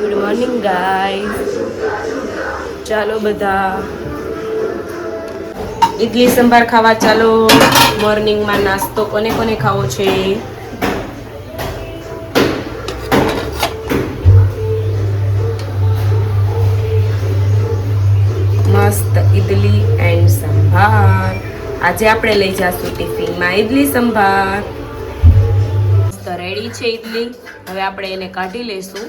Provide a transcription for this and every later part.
Good morning guys. ચાલો બધા ઇડલી સંભાર ખાવા ચાલો. મોર્નિંગમાં નાસ્તો કોને કોને ખાવો છે? મસ્ત ઇડલી એન્ડ સંભાર. આજે આપણે લઈ જઈશું ટિફિનમાં ઇડલી સંભાર. મસ્ત રેડી છે ઇડલી. હવે આપણે એને કાઢી લઈશું.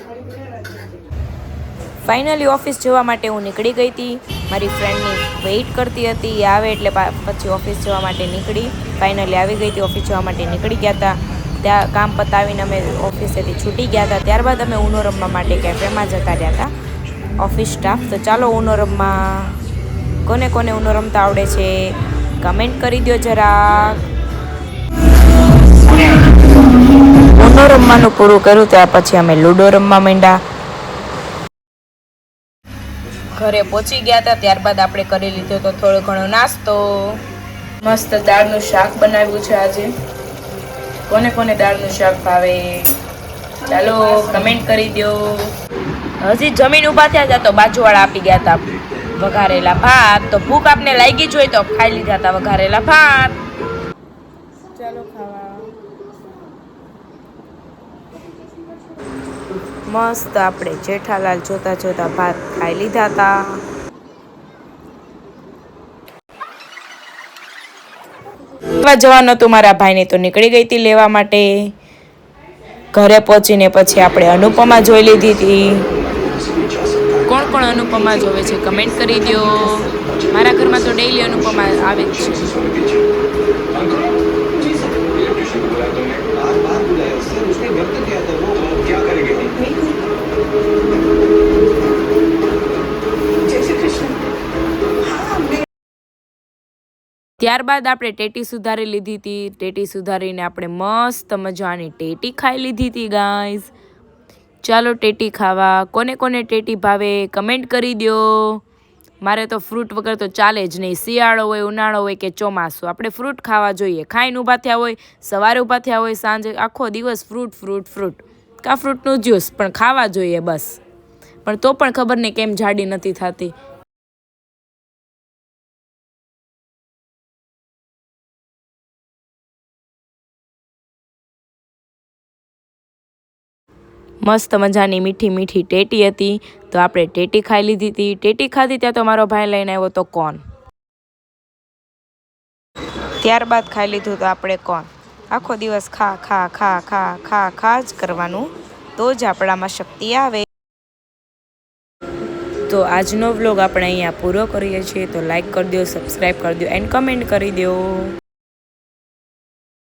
ફાઇનલી ઓફિસ જવા માટે હું નીકળી ગઈ હતી. મારી ફ્રેન્ડની વેઇટ કરતી હતી, એ આવે એટલે પછી ઓફિસ જવા માટે નીકળી. ફાઇનલી આવી ગઈ હતી, ઓફિસ જવા માટે નીકળી ગયા હતા. ત્યાં કામ પતાવીને અમે ઓફિસેથી છૂટી ગયા હતા. ત્યારબાદ અમે ઉનો રમવા માટે કેફેમાં જતા રહ્યા હતા, ઓફિસ સ્ટાફ. તો ચાલો ઉનો રમવા. કોને કોને ઉનો રમતા આવડે છે કમેન્ટ કરી દો જરાક. ઉનો રમવાનું પૂરું કર્યું ત્યાર પછી અમે લૂડો રમવા માંડ્યા. ઘરે પહોંચી ગયા હતા. ત્યારબાદ આપણે કરી લીધો તો થોડો ઘણો નાસ્તો. મસ્ત દાળનું શાક બનાવ્યું છે આજે. કોને કોને દાળનું શાક ભાવે ચાલો કમેન્ટ કરી દો. હજી જમીન ઊભા થયા હતા તો બાજુવાળા આપી ગયા હતા વઘારેલા ભાત. તો ભૂખ આપને લાગી જ હોય તો ખાઈ લીધા હતા વઘારેલા ભાત. ચાલો ખાવા. મસ્ત આપણે જેઠાલાલ જોતા જોતા ભાત ખાઈ લીધા હતા. જવાનું હતું મારા ભાઈને તો નીકળી ગઈ હતી લેવા માટે. ઘરે પહોંચીને પછી આપણે અનુપમા જોઈ લીધી હતી. કોણ કોણ અનુપમા જોવે છે કમેન્ટ કરી દો. મારા ઘરમાં તો ડેઈલી અનુપમા આવે જ છે. ત્યારબાદ આપણે ટેટી સુધારી લીધી હતી. ટેટી સુધારીને આપણે મસ્ત મજાની ટેટી ખાઈ લીધી હતી ગાઈઝ. ચાલો ટેટી ખાવા. કોને કોને ટેટી ભાવે કમેન્ટ કરી દો. મારે તો ફ્રૂટ વગર તો ચાલે જ નહીં. શિયાળો હોય, ઉનાળો હોય કે ચોમાસું, આપણે ફ્રૂટ ખાવા જોઈએ. ખાઈને ઊભા થયા હોય, સવારે ઊભા થયા હોય, સાંજે આખો દિવસ ફ્રૂટ ફ્રૂટ ફ્રૂટ. કા ફ્રૂટનું જ્યુસ પણ ખાવા જોઈએ બસ. પણ તો પણ ખબર નહીં કેમ જાડી નથી થતી. મસ્ત મજાની મીઠી મીઠી ટેટી હતી તો આપણે ટેટી ખાઈ લીધી હતી. ટેટી ખાધી ત્યાં તો મારો ભાઈ લઈને આવ્યો તો કોન. ત્યારબાદ ખાઈ લીધું તો આપણે કોન. આખો દિવસ ખા ખા ખા ખા ખા ખા જ કરવાનું, તો જ આપણામાં શક્તિ આવે. તો આજનો વ્લોગ આપણે અહીંયા પૂરો કરીએ છીએ. તો લાઈક કરી દો, સબસ્ક્રાઈબ કરી દો એન્ડ કમેન્ટ કરી દો.